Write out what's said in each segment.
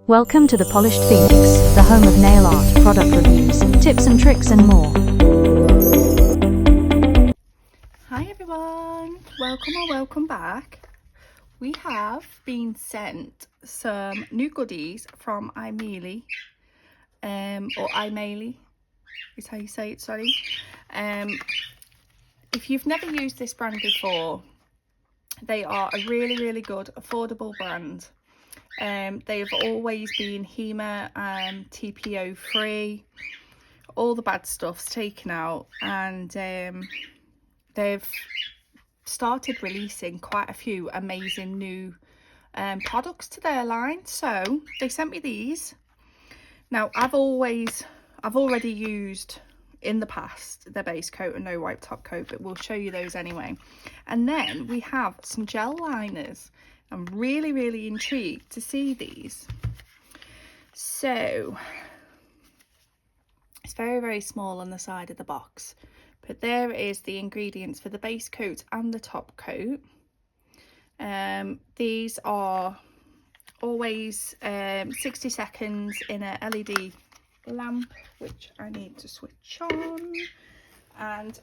Welcome to the Polished Phoenix, the home of nail art, product reviews, tips and tricks and more. Hi everyone, welcome or welcome back. We have been sent some new goodies from Aimeili, or Aimeili is how you say it, sorry. If you've never used this brand before, they are a really good affordable brand. They have always been HEMA and TPO free. All the bad stuff's taken out, and they've started releasing quite a few amazing new products to their line. So they sent me these. Now I've already used in the past their base coat and no wipe top coat, but we'll show you those anyway. And then we have some gel liners. I'm really intrigued to see these. So it's very small on the side of the box, but there is the ingredients for the base coat and the top coat. These are always 60 seconds in a LED lamp, which I need to switch on, and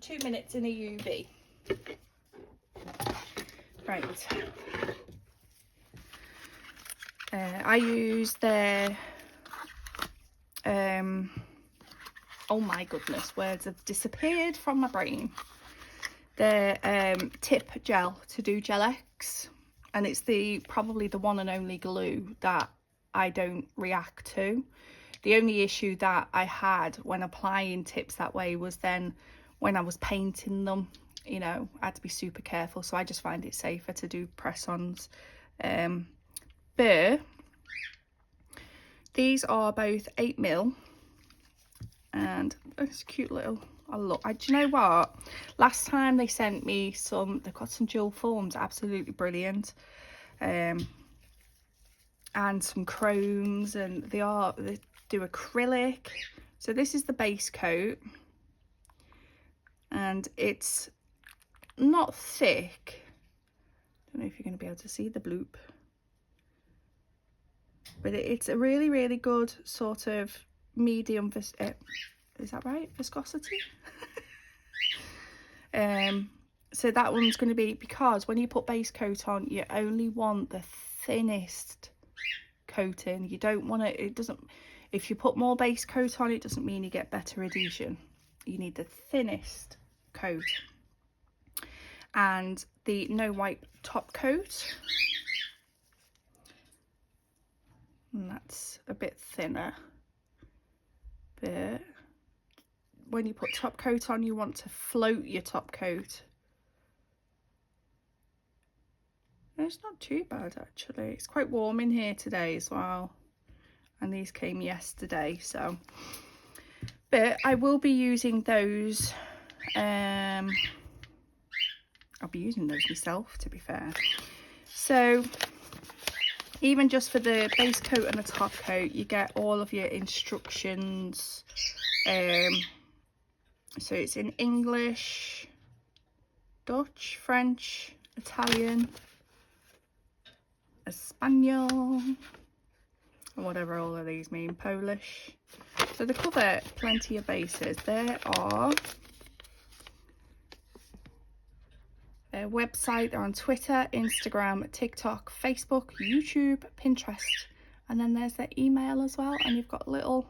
2 minutes in a UV. Right. I use their oh my goodness, words have disappeared from my brain. Their tip gel to do gel X, and it's probably the one and only glue that I don't react to. The only issue that I had when applying tips that way was then when I was painting them, you know, I had to be super careful, so I just find it safer to do press-ons. But these are both 8mm, and it's cute little, do you know what, last time they sent me they've got some dual forms, absolutely brilliant, and some chromes, and they do acrylic. So this is the base coat, and it's not thick. I don't know if you're going to be able to see the bloop, but it's a really good sort of medium is that right, viscosity? So that one's going to be, because when you put base coat on, you only want the thinnest coating. You don't want if you put more base coat on, it doesn't mean you get better adhesion. You need the thinnest coat. And the no wipe top coat, and that's a bit thinner, but when you put top coat on, you want to float your top coat. It's not too bad actually. It's quite warm in here today as well, and these came yesterday, so. But I will be using those. I'll be using those myself, to be fair. So even just for the base coat and the top coat, you get all of your instructions. So it's in English, Dutch, French, Italian, Espanol, or whatever all of these mean, Polish. So they cover plenty of bases. There are their website, they're on Twitter, Instagram, TikTok, Facebook, YouTube, Pinterest, and then there's their email as well, and you've got little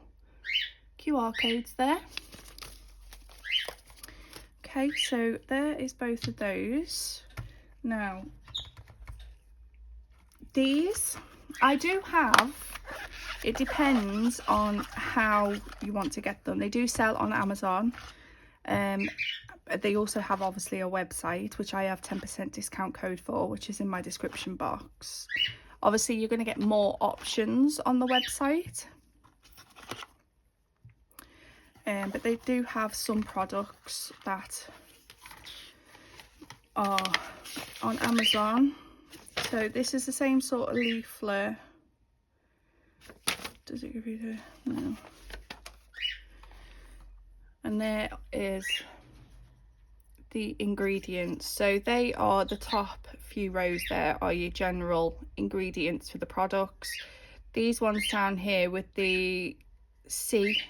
QR codes there. Okay, so there is both of those. Now these I do have, it depends on how you want to get them. They do sell on Amazon. They also have obviously a website, which I have 10% discount code for, which is in my description box. Obviously you're going to get more options on the website, but they do have some products that are on Amazon. So this is the same sort of leaflet. Does it give you the, no. And there is the ingredients. So they are, the top few rows there are your general ingredients for the products. These ones down here with the C,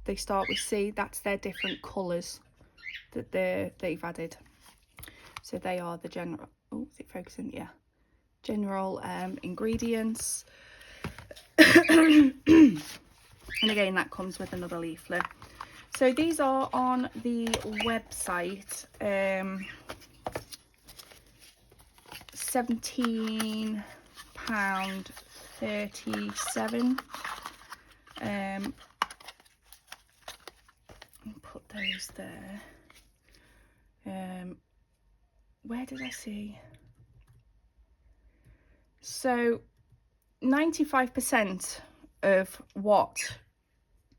they start with C, that's their different colours that they've added. So they are the general, oh, is it focusing? Yeah. General ingredients. And again, that comes with another leaflet. So these are on the website. £17.37. Put those there. Where did I see? So 95% of what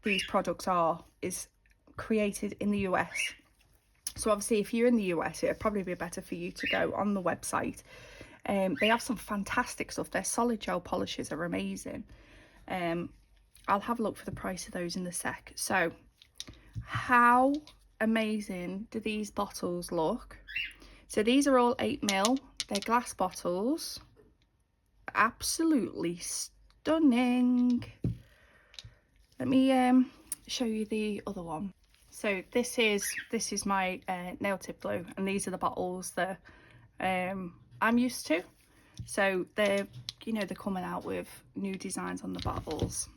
these products are is created in the US. So obviously if you're in the US, it'd probably be better for you to go on the website. They have some fantastic stuff. Their solid gel polishes are amazing. I'll have a look for the price of those in a sec. So how amazing do these bottles look? So these are all 8ml. They're glass bottles. Absolutely stunning. Let me show you the other one. So this is my nail tip glue, and these are the bottles that I'm used to. So they're coming out with new designs on the bottles.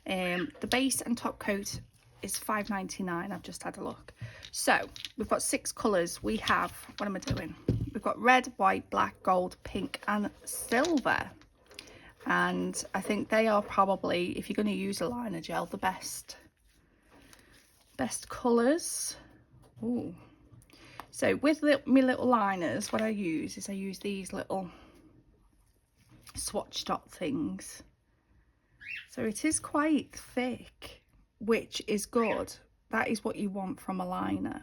The base and top coat is £5.99. I've just had a look. So we've got 6 colours. We have, what am I doing? We've got red, white, black, gold, pink and silver. And I think they are probably, if you're going to use a liner gel, the best colours. Ooh. So with my little liners, what I use is these little swatch dot things. So it is quite thick, which is good. That is what you want from a liner,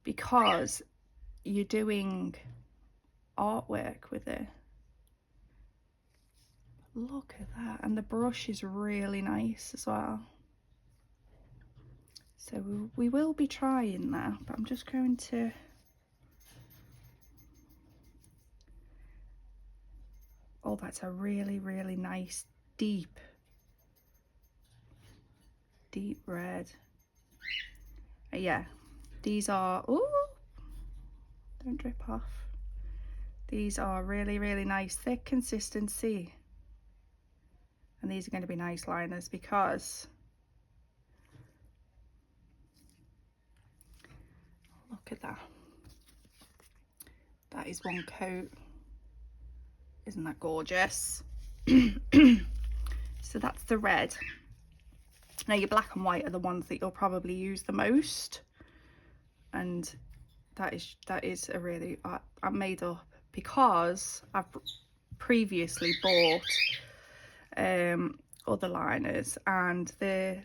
because you're doing artwork with it. Look at that. And the brush is really nice as well. So we will be trying that, but I'm just going to oh, that's a really, really nice deep red. Yeah, these are, ooh, don't drip off. These are really, really nice, thick consistency. And these are going to be nice liners because look at that. That is one coat. Isn't that gorgeous? So that's the red. Now your black and white are the ones that you'll probably use the most. And that is a really, I'm made up because I've previously bought other liners, and the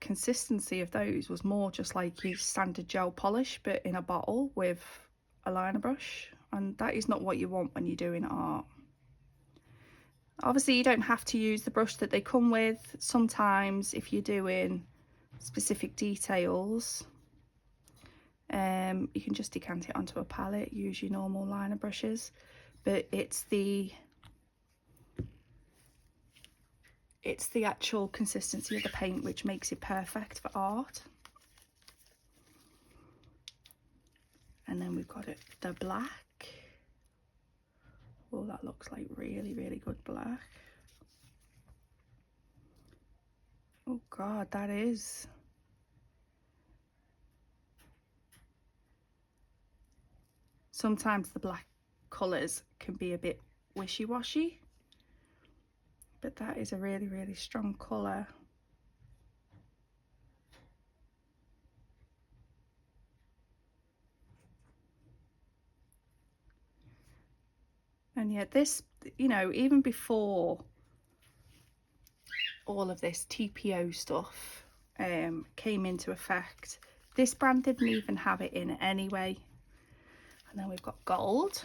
consistency of those was more just like your standard gel polish but in a bottle with a liner brush, and that is not what you want when you're doing art. Obviously you don't have to use the brush that they come with. Sometimes if you're doing specific details, you can just decant it onto a palette, use your normal liner brushes, but it's the actual consistency of the paint which makes it perfect for art. And then we've got the black. Oh, that looks like really, really good black. Oh God, that is. Sometimes the black colours can be a bit wishy-washy, but that is a really, really strong colour. And yet this, even before all of this TPO stuff came into effect, this brand didn't even have it in anyway. And then we've got gold.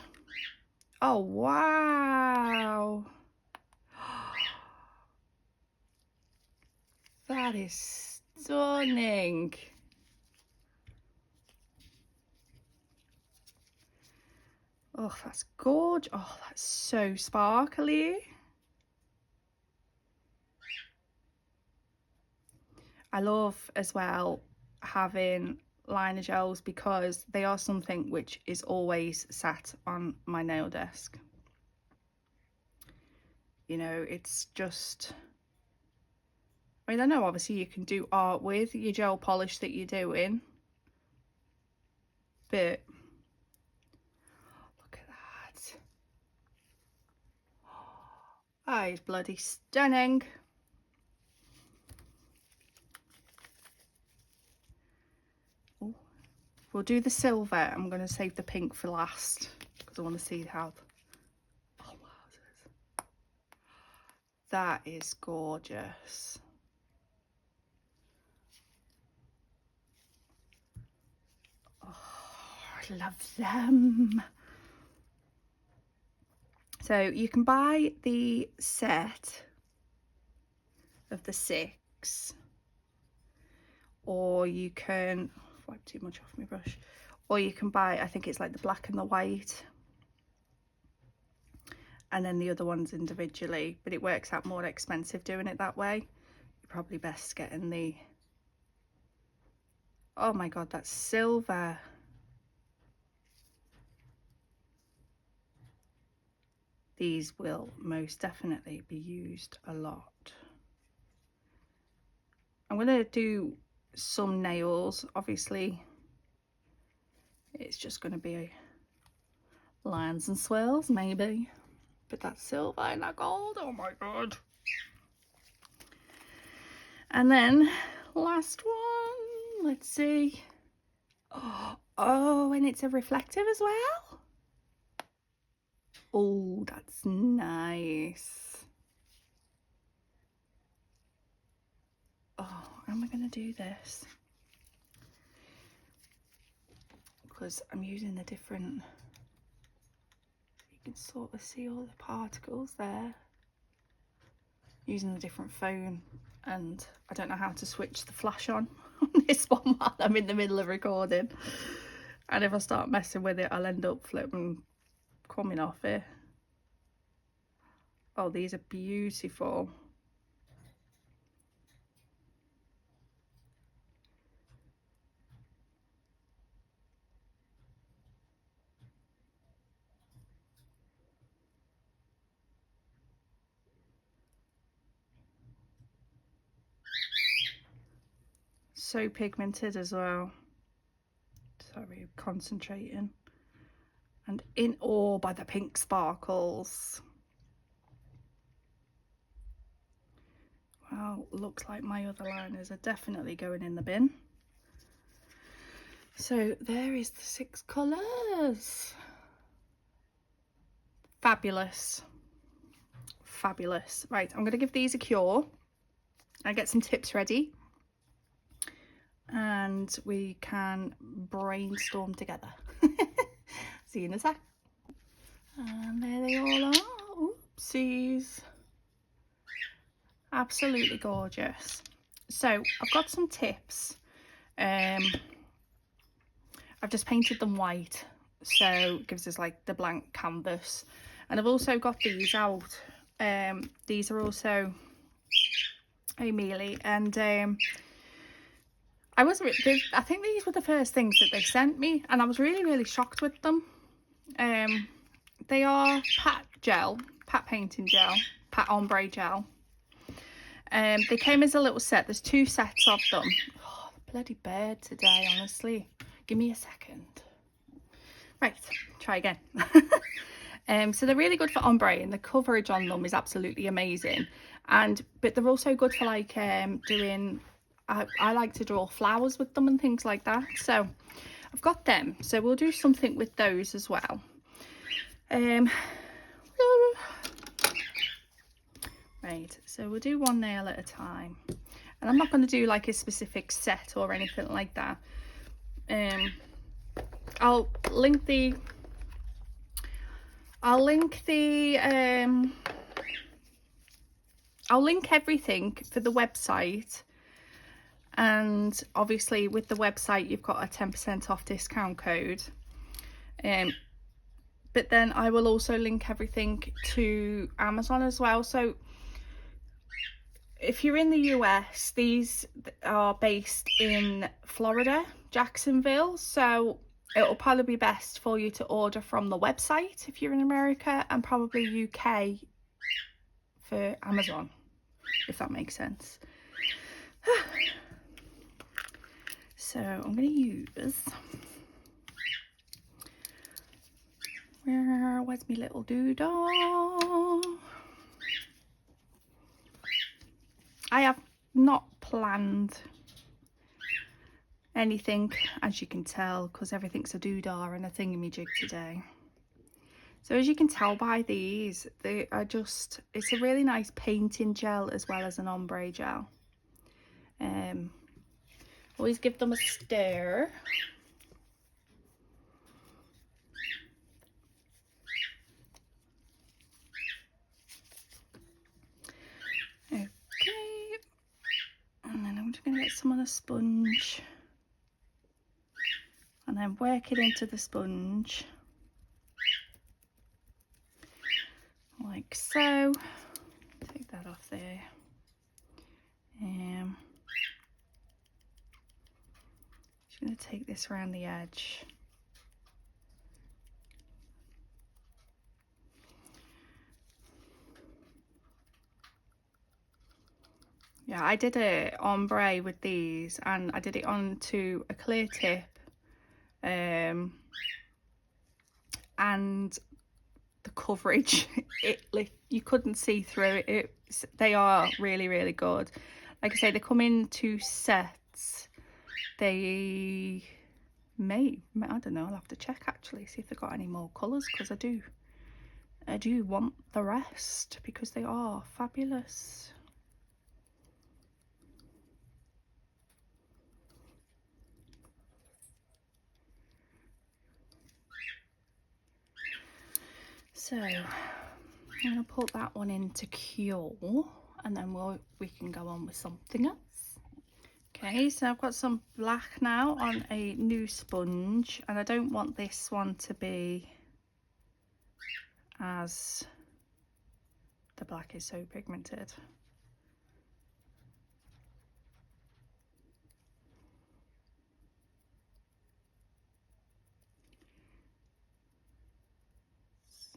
Oh, wow. That is stunning. Oh, that's gorgeous. Oh, that's so sparkly. I love as well having liner gels because they are something which is always sat on my nail desk. You know, it's just, I mean, I know obviously you can do art with your gel polish that you're doing, but look at that. Oh, it's bloody stunning. Ooh. We'll do the silver. I'm going to save the pink for last because I want to see how. Oh, wow. That is gorgeous. Oh, I love them. So you can buy the set of the 6, or you can wipe too much off my brush, or you can buy, I think it's like the black and the white, and then the other ones individually, but it works out more expensive doing it that way. You're probably best getting the, oh my god, that's silver. These will most definitely be used a lot. I'm going to do some nails, obviously. It's just going to be lines and swirls, maybe. But that's silver and that gold, oh my god. And then, last one, let's see. Oh, and it's a reflective as well. Oh, that's nice. Oh, how am I going to do this? Because I'm using the different, you can sort of see all the particles there. Using the different phone, and I don't know how to switch the flash on this one while I'm in the middle of recording. And if I start messing with it, I'll end up flipping coming off it. Oh, these are beautiful. So pigmented as well. Sorry, concentrating. And in awe by the pink sparkles. Well, looks like my other liners are definitely going in the bin. So there is the 6 colours. Fabulous. Fabulous. Right, I'm going to give these a cure and get some tips ready. And we can brainstorm together. See you in a sec. And there they all are. Oopsies. Absolutely gorgeous. So I've got some tips. I've just painted them white, so it gives us like the blank canvas. And I've also got these out. These are also Aimeili, and I think these were the first things that they sent me, and I was really shocked with them. They are pat painting gel, pat ombre gel. They came as a little set. There's 2 sets of them. Oh, the bloody bird today, honestly. Give me a second. Right, try again. So they're really good for ombre, and the coverage on them is absolutely amazing. But they're also good for like doing, I like to draw flowers with them and things like that. So I've got them. So we'll do something with those as well. Right, so we'll do one nail at a time, and I'm not going to do like a specific set or anything like that. I'll link everything for the website, and obviously with the website you've got a 10% off discount code. But then I will also link everything to Amazon as well. So if you're in the US, these are based in Florida, Jacksonville, so it'll probably be best for you to order from the website if you're in America, and probably UK for Amazon, if that makes sense. So I'm going to use, where's my little doodle? I have not planned anything, as you can tell, because everything's a doodah and a thingamajig today. So as you can tell by these, they are just, it's a really nice painting gel as well as an ombre gel. Always give them a stir. Okay, and then I'm just going to get some on a sponge and then work it into the sponge like so. Take that off there. Just going to take this around the edge. Yeah, I did a ombre with these, and I did it onto a clear tip, and the coverage, you couldn't see through it. They are really, really good. Like I say, they come in 2 sets. They may, I don't know, I'll have to check actually, see if they've got any more colours, because I do want the rest, because they are fabulous. So I'm going to put that one into cure, and then we can go on with something else. Okay, so I've got some black now on a new sponge, and I don't want this one to be as the black is so pigmented.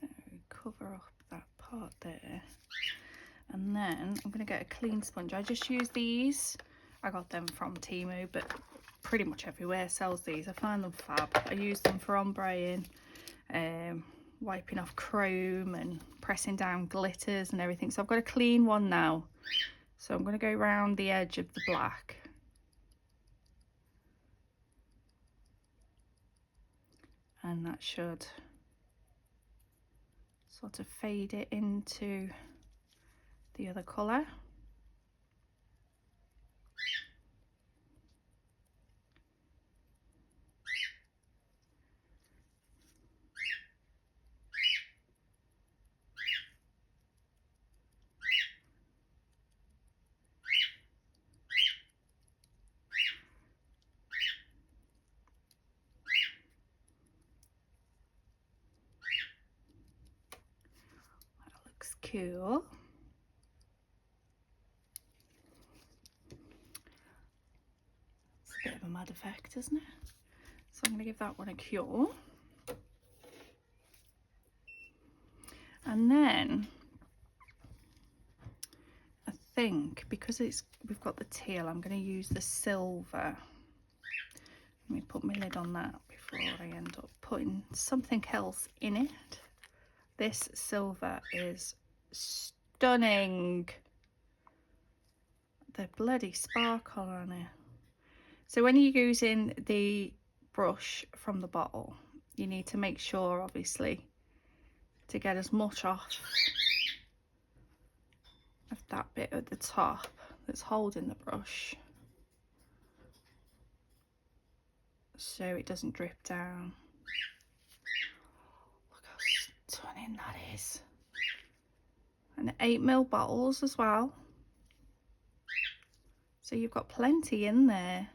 So cover up that part there, and then I'm going to get a clean sponge. I just use these. I got them from Temu, but pretty much everywhere sells these. I find them fab. I use them for ombreing, wiping off chrome and pressing down glitters and everything. So I've got a clean one now. So I'm going to go around the edge of the black. And that should sort of fade it into the other colour. Cool. It's a bit of a mad effect, isn't it? So I'm going to give that one a cure. And then I think, because we've got the teal, I'm going to use the silver. Let me put my lid on that before I end up putting something else in it. This silver is stunning. The bloody sparkle on it. So when you're using the brush from the bottle, you need to make sure, obviously, to get as much off of that bit at the top that's holding the brush, so it doesn't drip down. Look how stunning that is. And 8ml bottles as well, so you've got plenty in there.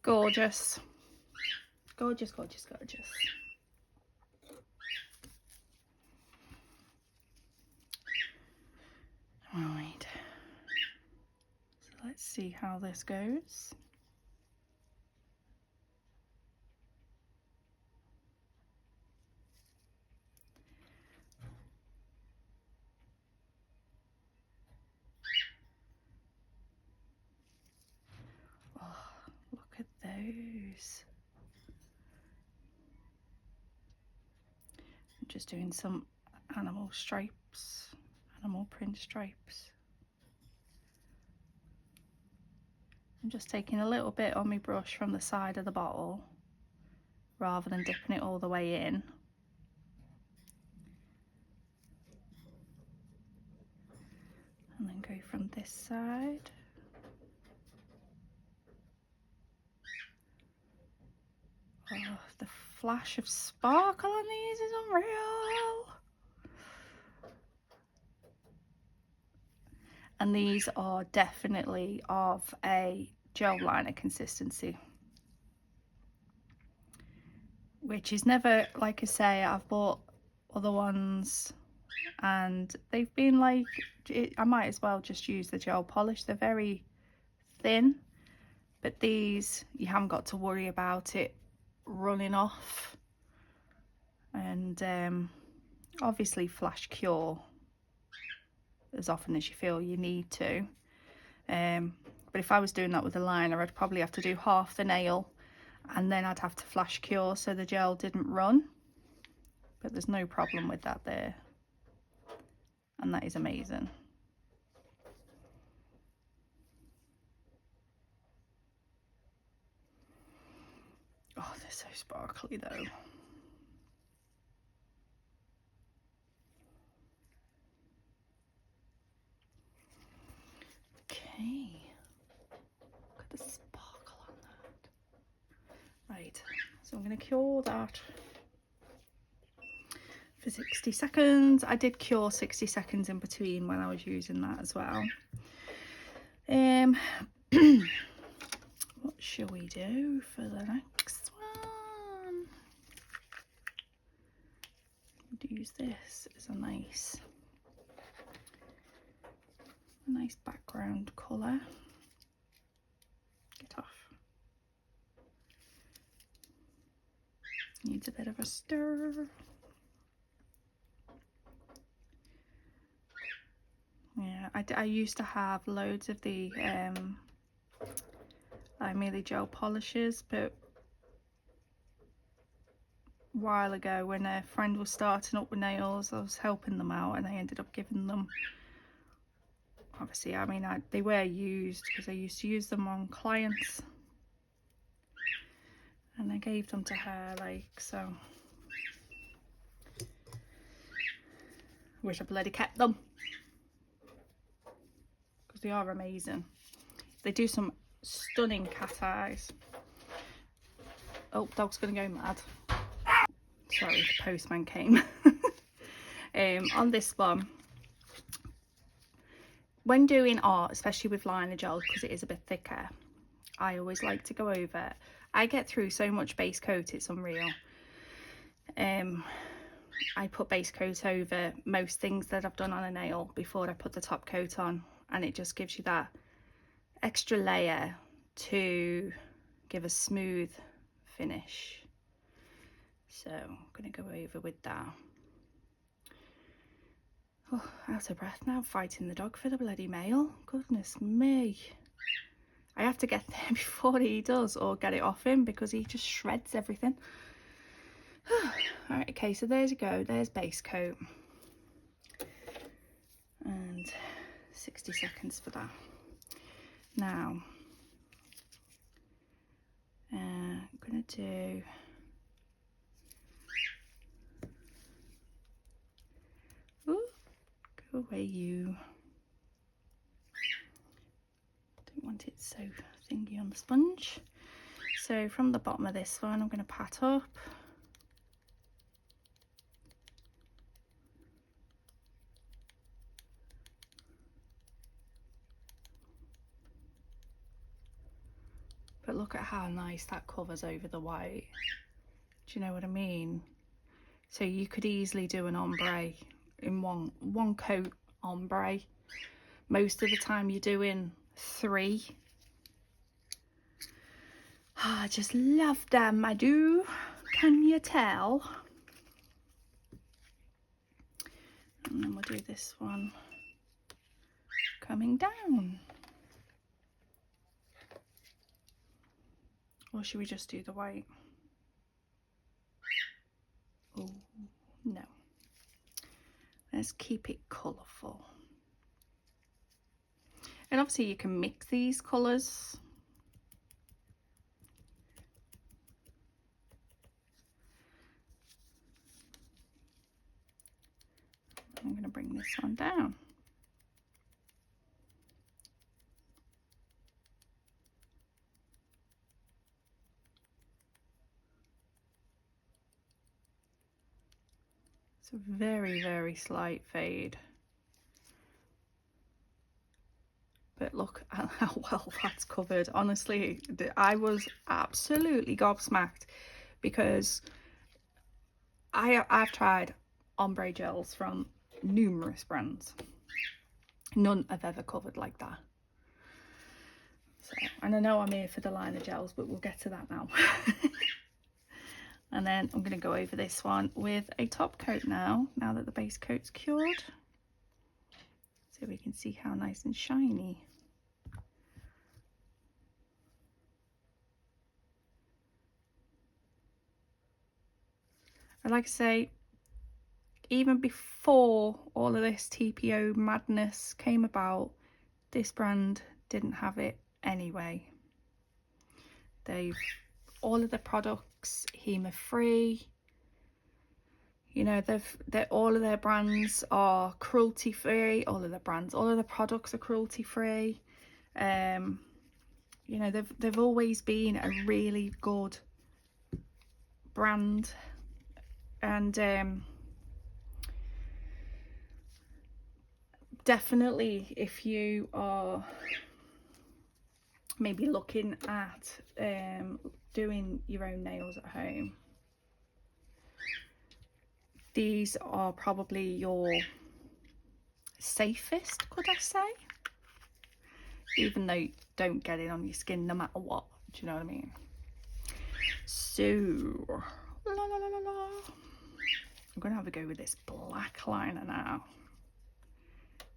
Gorgeous, gorgeous, gorgeous, gorgeous. see how this goes. Oh, look at those. I'm just doing some animal stripes, animal print stripes. I'm just taking a little bit on my brush from the side of the bottle rather than dipping it all the way in. And then go from this side. Oh, the flash of sparkle on these is unreal. And these are definitely of a gel liner consistency, which is never, like I say, I've bought other ones and they've been like, I might as well just use the gel polish. They're very thin, but these, you haven't got to worry about it running off. And obviously flash cure as often as you feel you need to. But if I was doing that with a liner, I'd probably have to do half the nail and then I'd have to flash cure so the gel didn't run. But there's no problem with that there. And that is amazing. Oh, they're so sparkly though. Okay. Look at the sparkle on that. Right, so I'm going to cure that for 60 seconds. I did cure 60 seconds in between when I was using that as well. What shall we do for the next one? I'd use this as a nice background colour. Get off. Needs a bit of a stir. Yeah, I used to have loads of the Aimeili gel polishes, but a while ago when a friend was starting up with nails, I was helping them out and I ended up giving them, obviously, I mean, they were used because I used to use them on clients, and I gave them to her, like, so. Wish I bloody kept them because they are amazing. They do some stunning cat eyes. Oh, dog's gonna go mad. Sorry, the postman came. On this one, when doing art, especially with liner gel because it is a bit thicker, I always like to go over, I get through so much base coat, it's unreal. I put base coat over most things that I've done on a nail before I put the top coat on, and it just gives you that extra layer to give a smooth finish. So I'm going to go over with that. Oh, out of breath now, fighting the dog for the bloody mail. Goodness me. I have to get there before he does, or get it off him, because he just shreds everything. Alright, okay, so there's you go. There's base coat. And 60 seconds for that. Now, I'm going to do... Ooh, go away you. Don't want it so thingy on the sponge. So from the bottom of this one, I'm going to pat up. But look at how nice that covers over the white. Do you know what I mean? So you could easily do an ombre in one coat ombre. Most of the time you're doing 3. Oh, I just love them, I do. Can you tell? And then we'll do this one coming down. Or should we just do the white? Oh, no. Let's keep it colourful. And obviously you can mix these colours. I'm going to bring this one down. It's a very, very slight fade. But look at how well that's covered. Honestly, I was absolutely gobsmacked because I've tried ombre gels from numerous brands. None have ever covered like that. So, and I know I'm here for the liner gels, but we'll get to that now. And then I'm going to go over this one with a top coat now that the base coat's cured. So we can see how nice and shiny. And like I say, even before all of this TPO madness came about, this brand didn't have it anyway. All of the products HEMA free. You know, all of their brands are cruelty free. All of the products are cruelty free. You know, they've always been a really good brand, and definitely if you are maybe looking at doing your own nails at home, these are probably your safest, could I say? Even though you don't get it on your skin no matter what, do you know what I mean? So, I'm gonna have a go with this black liner now,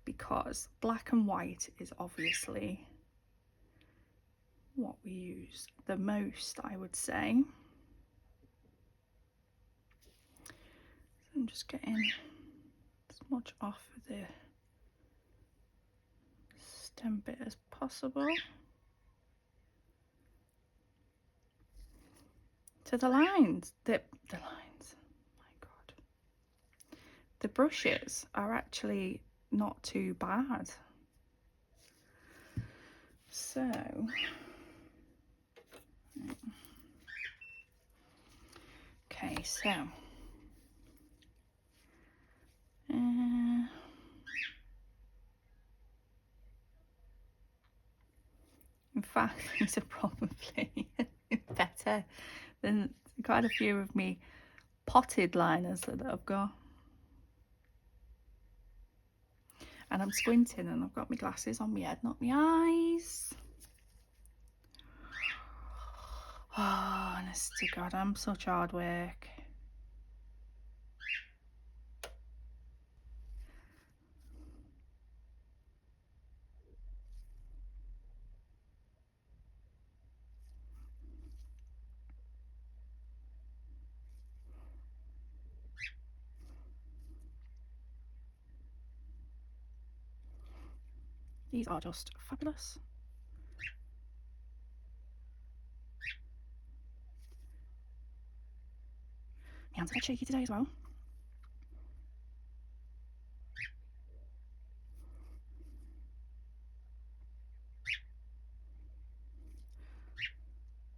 because black and white is obviously what we use the most, I would say. So I'm just getting as much off of the stem bit as possible. So the lines, oh my god, the brushes are actually not too bad. So okay, so in fact, these are probably better than quite a few of me potted liners that I've got. And I'm squinting and I've got my glasses on my head, not my eyes. Oh, honest to God, I'm such hard work. These are just fabulous. My hands are a bit shaky today as well.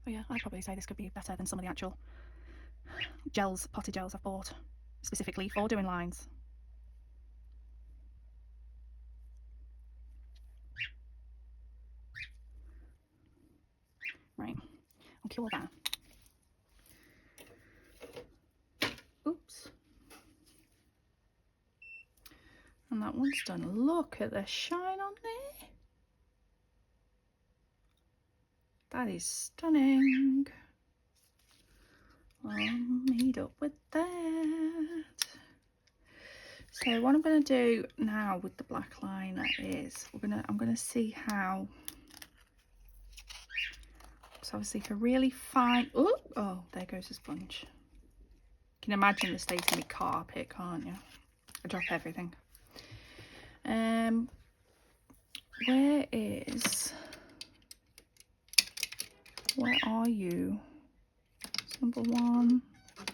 Oh yeah, I'd probably say this could be better than some of the actual gels, potted gels I've bought specifically for doing lines. Right, I'll cure that. Oops. And that one's done. Look at the shine on there. That is stunning. I'll meet up with that. So what I'm going to do now with the black liner is I'm going to see how, so obviously for really fine, oh, there goes the sponge. You can imagine the state of my carpet, can't you? I drop everything. Where are you? It's number 1,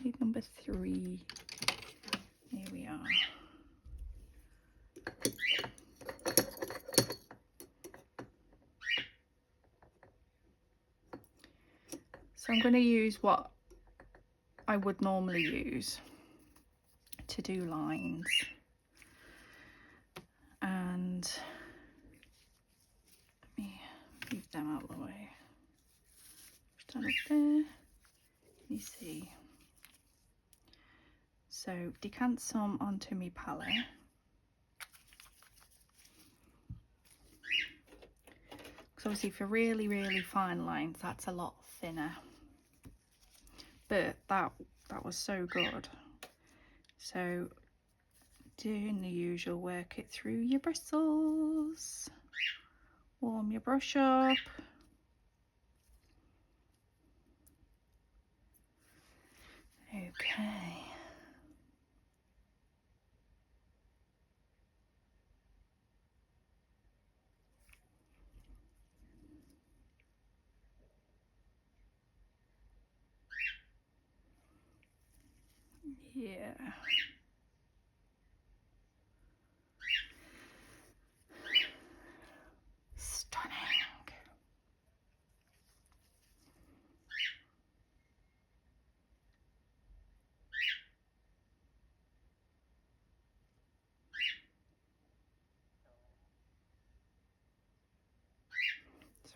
need number 3. Here we are. So I'm going to use what I would normally use to do lines. And let me move them out of the way. Stand up there. You see. So decant some onto my palette. Because obviously for really, really fine lines, that's a lot thinner. But that was so good. So doing the usual, work it through your bristles. Warm your brush up. Okay. Yeah. Stunning.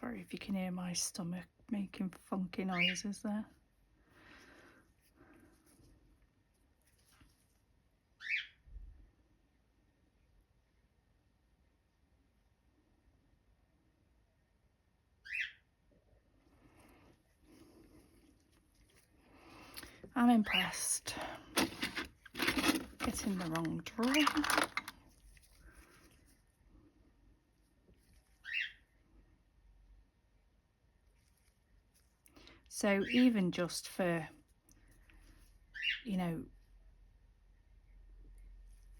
Sorry if you can hear my stomach making funky noises there. I'm impressed. Get in the wrong drawer. So even just for, you know,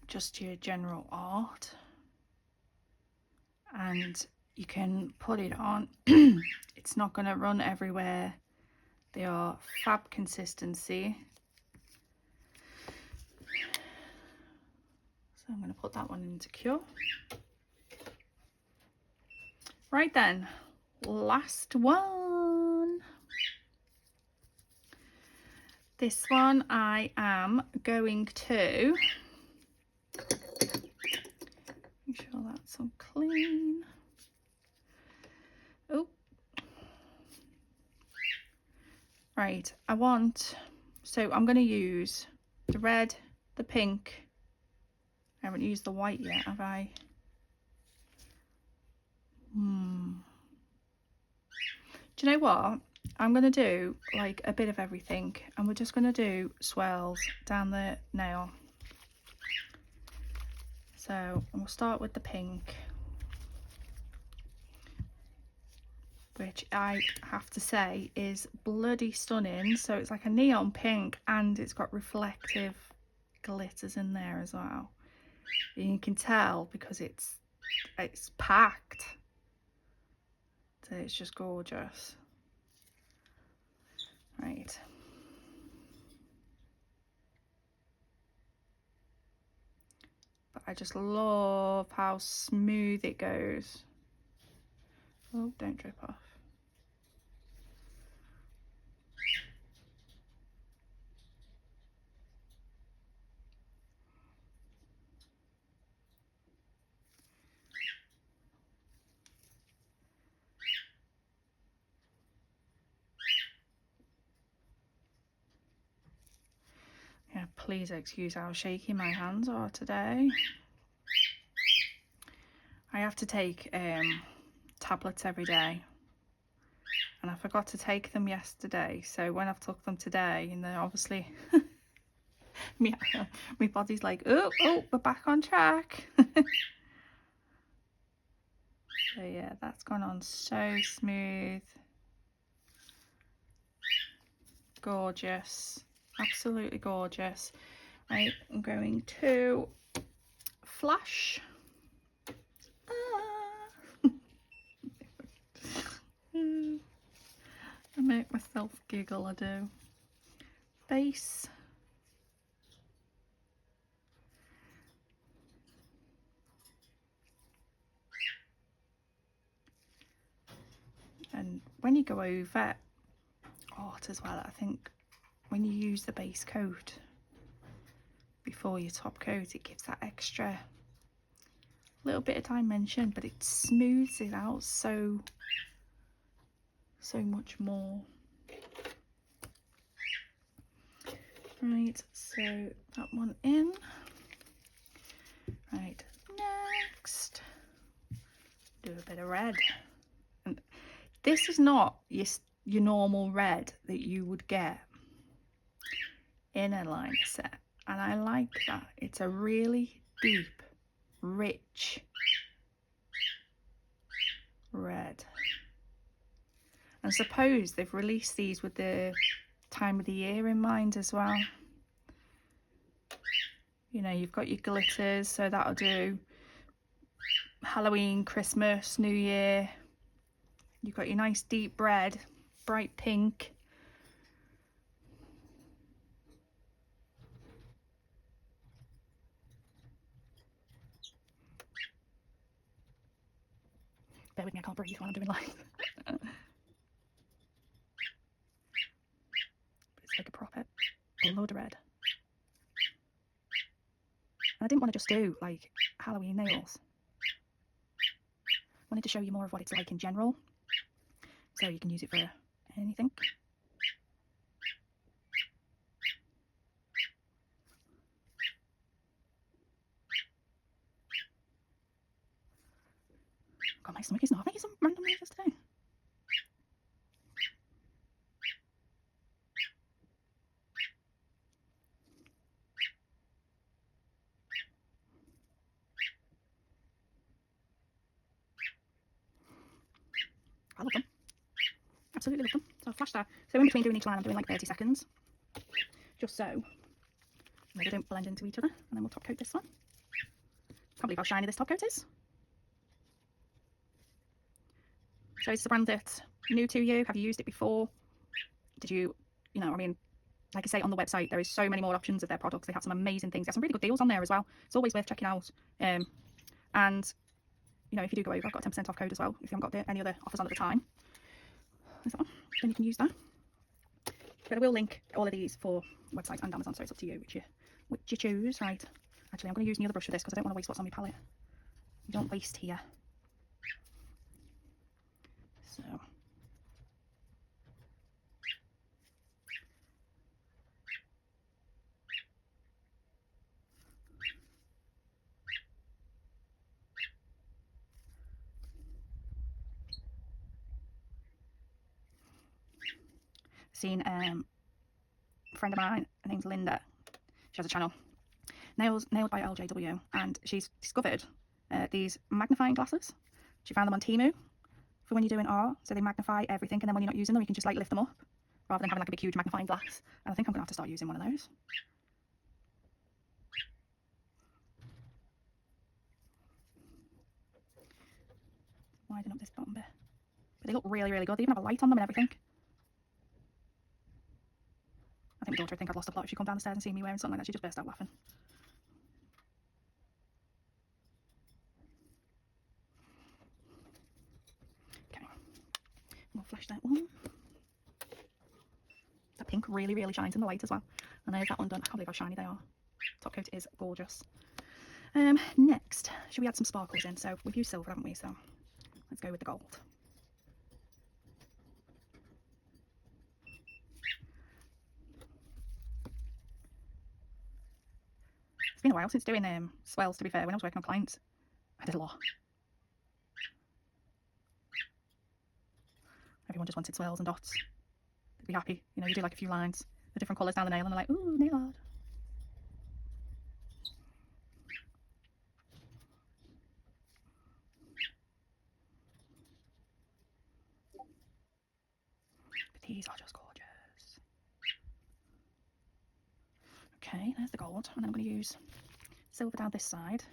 just your general art, and you can put it on. It's not going to run everywhere. They are fab consistency. So I'm going to put that one into cure. Right then, last one. This one I am going to make sure that's all clean. Oh, right. So I'm going to use the red, the pink. I haven't used the white yet, have I? Do you know what? I'm going to do like a bit of everything, and we're just going to do swirls down the nail. So we'll start with the pink, which I have to say is bloody stunning. So it's like a neon pink, and it's got reflective glitters in there as well. And you can tell because it's packed. So it's just gorgeous. Right. But I just love how smooth it goes. Oh, don't drip off. Yeah, please excuse how shaky my hands are today. I have to take tablets every day, and I forgot to take them yesterday, so when I've took them today, and they're obviously my body's like, oh, we're back on track. So yeah, that's gone on so smooth. Gorgeous, absolutely gorgeous. Right, I'm going to flash. I make myself giggle, I do. Base. And when you go over art as well, I think when you use the base coat before your top coat, it gives that extra little bit of dimension, but it smooths it out so much more. Right, so that one in. Right, next do a bit of red. And this is not your normal red that you would get in a liner set, and I like that. It's a really deep, rich red. And I suppose they've released these with the time of the year in mind as well. You know, you've got your glitters, so that'll do Halloween, Christmas, New Year. You've got your nice deep red, bright pink. Bear with me, I can't breathe while I'm doing live. It's like a proper load of red. And I didn't want to just do like Halloween nails. I wanted to show you more of what it's like in general, so you can use it for anything. God, my stomach is not making some random noises today. I love them. Absolutely love them. So I've flashed that. So in between doing each line, I'm doing like 30 seconds. Just so they don't blend into each other. And then we'll top coat this one. Can't believe how shiny this top coat is. So is the brand that new to you? Have you used it before? Did you know, I mean, like I say, on the website, there is so many more options of their products. They have some amazing things. They have some really good deals on there as well. It's always worth checking out. And, you know, if you do go over, I've got a 10% off code as well. If you haven't got any other offers on at the time, there's that one. Then you can use that. But I will link all of these for websites and Amazon, so it's up to you which you choose. Right. Actually, I'm going to use my other brush for this because I don't want to waste what's on my palette. You don't waste here. So. Seen a friend of mine, her name's Linda. She has a channel, Nailed by LJW, and she's discovered these magnifying glasses. She found them on Temu for when you're doing art, so they magnify everything, and then when you're not using them, you can just like lift them up rather than having like a big huge magnifying glass. And I think I'm gonna have to start using one of those. Widen up this bottom bit, but they look really, really good. They even have a light on them and everything. I think my daughter would think I've lost the plot if she come down the stairs and see me wearing something like that. She just burst out laughing. Okay, we'll flash that one. The pink really, really shines in the light as well. And there's that one done. I can't believe how shiny they are. Top coat is gorgeous. Next, should we add some sparkles in? So we've used silver, haven't we? So let's go with the gold. It's been a while since doing swells, to be fair. When I was working on clients, I did a lot. everyone just wanted swirls and dots. They'd be happy. You know, you do like a few lines, the different colours down the nail, and they're like, ooh, nail art. But these are just gorgeous. Okay, there's the gold, and then I'm going to use silver down this side.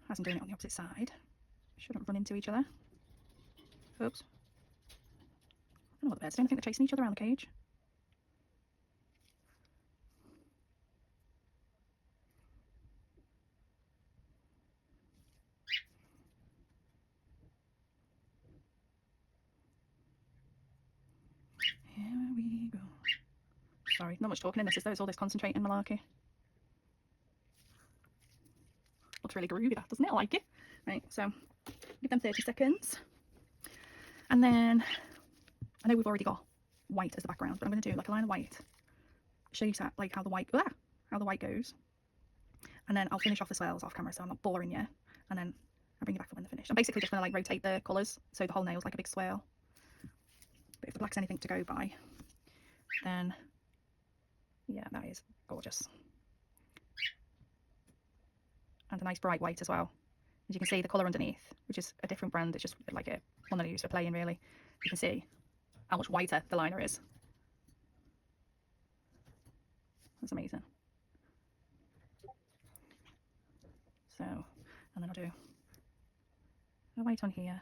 As I'm doing it on the opposite side, shouldn't run into each other. Oops. I don't know what the birds are doing. I think they're chasing each other around the cage. Here we go. Sorry, not much talking in this, is there? It's all this concentrating malarkey. Looks really groovy, that, doesn't it? I like it. Right, so give them 30 seconds. And then, I know we've already got white as the background, but I'm going to do like a line of white. Show you like how the white goes. And then I'll finish off the swirls off camera so I'm not boring you. And then I'll bring you back for when they're finished. I'm basically just going to like rotate the colours so the whole nail's like a big swirl. But if the black's anything to go by, then yeah, that is gorgeous. And a nice bright white as well. As you can see, the colour underneath, which is a different brand, it's just like a one that I use for playing really. You can see how much whiter the liner is. That's amazing. So, and then I'll do a white on here.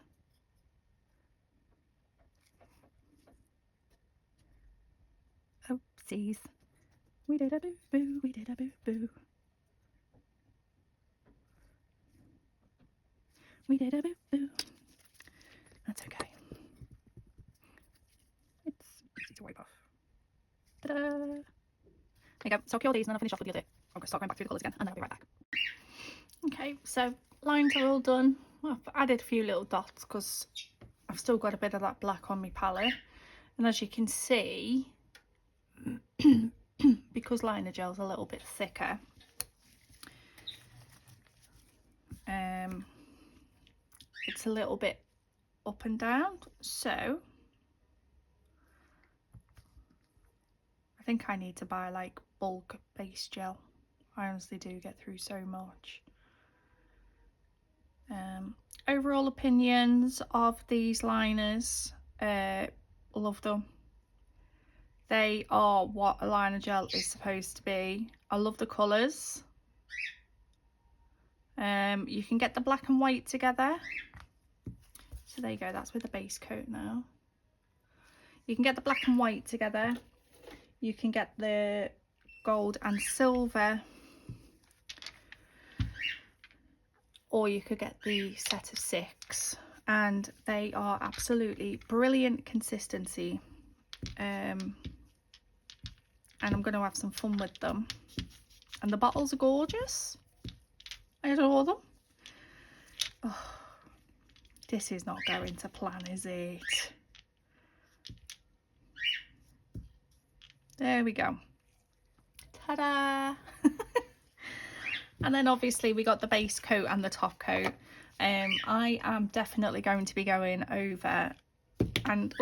Oopsies. We did a boo-boo, we did a boo-boo. We did a boo-boo. That's okay. It's easy to wipe off. Ta-da! There you go. So I'll cure these and then I'll finish off with the other. I'm going to start going back through the colours again and then I'll be right back. Okay, so lines are all done. Well, I've added a few little dots because I've still got a bit of that black on my palette. And as you can see, because liner gel's a little bit thicker, it's a little bit up and down, so I think I need to buy like bulk base gel. I honestly do get through so much. Overall opinions of these liners, love them. They are what a liner gel is supposed to be. I love the colours. You can get the black and white together. So there you go, that's with the base coat now. You can get the black and white together. You can get the gold and silver. Or you could get the set of 6. And they are absolutely brilliant consistency. And I'm going to have some fun with them. And the bottles are gorgeous. I adore them. Oh, this is not going to plan, is it? There we go. Ta-da! And then obviously we got the base coat and the top coat. I am definitely going to be going over and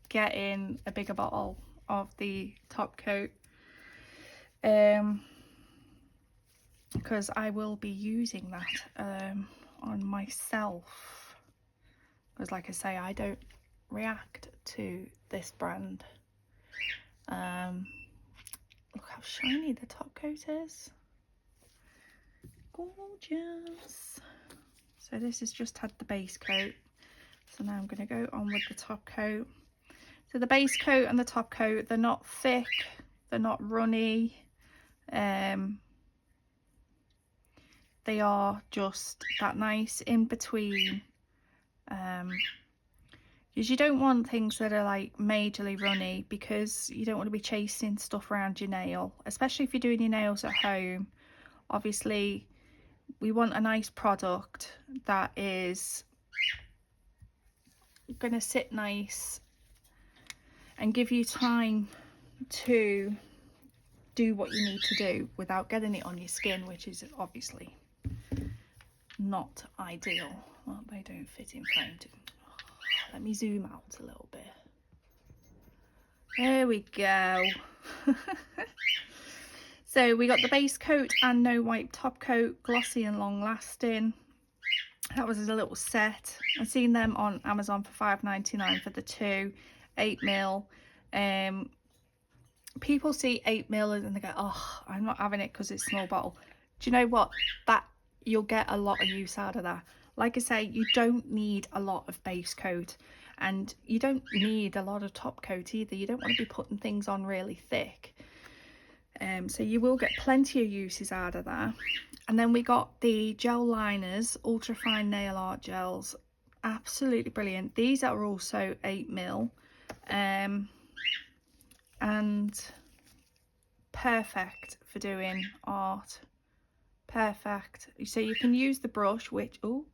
getting a bigger bottle of the top coat. Because I will be using that on myself, because like I say, I don't react to this brand. Look how shiny the top coat is. Gorgeous. So this has just had the base coat, so now I'm going to go on with the top coat. So the base coat and the top coat, they're not thick, they're not runny, they are just that nice in between, because you don't want things that are like majorly runny, because you don't want to be chasing stuff around your nail, especially if you're doing your nails at home. Obviously we want a nice product that is gonna sit nice and give you time to do what you need to do without getting it on your skin, which is obviously not ideal. Well, they don't fit in frame. Let me zoom out a little bit. There we go. So we got the base coat and no wipe top coat, glossy and long lasting. That was a little set. I've seen them on Amazon for £5.99 for the 2, 8ml. People see 8ml and they go, oh, I'm not having it because it's a small bottle. Do you know what? That you'll get a lot of use out of that. Like I say, you don't need a lot of base coat and you don't need a lot of top coat either. You don't want to be putting things on really thick. So you will get plenty of uses out of that. And then we got the gel liners, ultra fine nail art gels, absolutely brilliant. These are also 8ml, and perfect for doing art. Perfect. So you can use the brush, which, oh,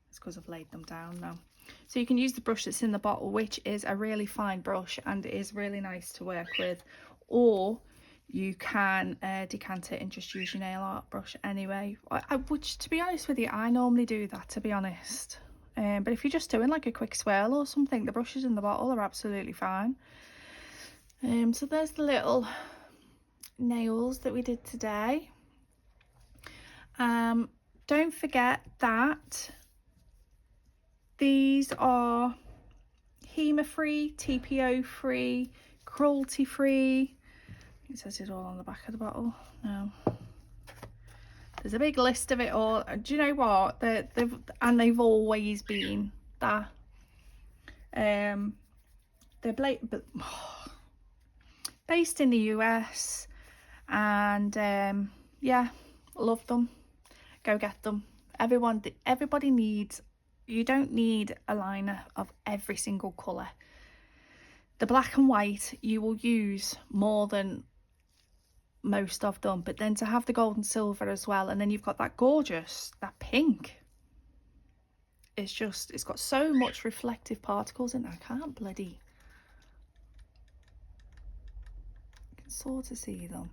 it's because I've laid them down now. So you can use the brush that's in the bottle, which is a really fine brush and is really nice to work with, or you can decant it and just use your nail art brush anyway. Which, to be honest with you, I normally do that, to be honest. But if you're just doing like a quick swirl or something, the brushes in the bottle are absolutely fine. So there's the little nails that we did today. Don't forget that these are HEMA free, TPO free, cruelty free. It says it all on the back of the bottle. No, there's a big list of it all. Do you know what? They've always been that. They're based in the US, and yeah, love them. Go get them. Everybody needs. You don't need a liner of every single colour. The black and white you will use more than most of them, but then to have the gold and silver as well, and then you've got that gorgeous, that pink. It's got so much reflective particles in it. I can't bloody. I can sort of see them.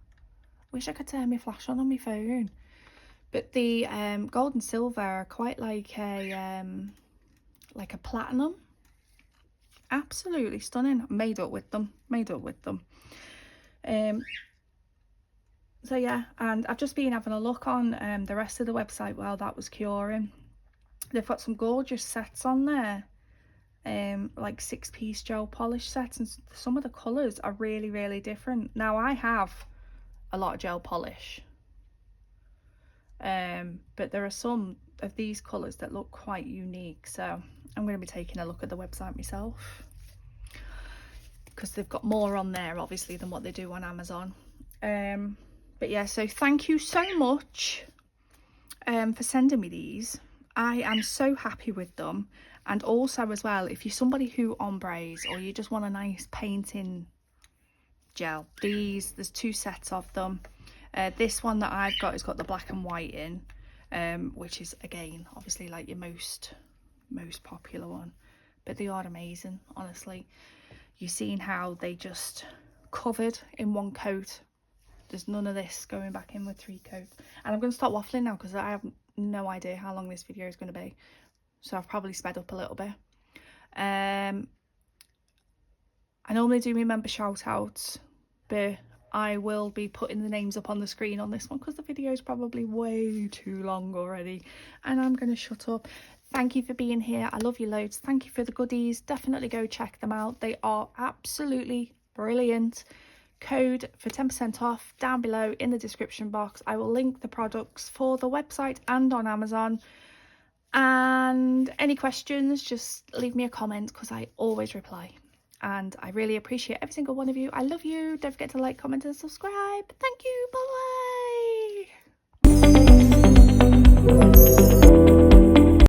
Wish I could turn my flash on my phone. But the gold and silver are quite like a platinum. Absolutely stunning. Made up with them. So yeah, and I've just been having a look on the rest of the website while that was curing. They've got some gorgeous sets on there, like 6-piece gel polish sets, and some of the colours are really, really different. Now I have a lot of gel polish, but there are some of these colours that look quite unique, so I'm going to be taking a look at the website myself, because they've got more on there obviously than what they do on Amazon. But yeah, so thank you so much for sending me these. I am so happy with them. And also as well, if you're somebody who ombres or you just want a nice painting gel, there's 2 sets of them. This one that I've got has got the black and white in, which is again obviously like your most popular one, but they are amazing, honestly. You've seen how they just covered in 1 coat. There's none of this going back in with 3 coats. And I'm going to stop waffling now because I have no idea how long this video is going to be, so I've probably sped up a little bit. I normally do my member shout outs, but I will be putting the names up on the screen on this one because the video is probably way too long already, and I'm going to shut up. Thank you for being here. I love you loads. Thank you for the goodies. Definitely go check them out. They are absolutely brilliant. Code for 10% off down below in the description box. I will link the products for the website and on Amazon. And any questions, just leave me a comment because I always reply. And I really appreciate every single one of you. I love you. Don't forget to like, comment and subscribe. Thank you. Bye.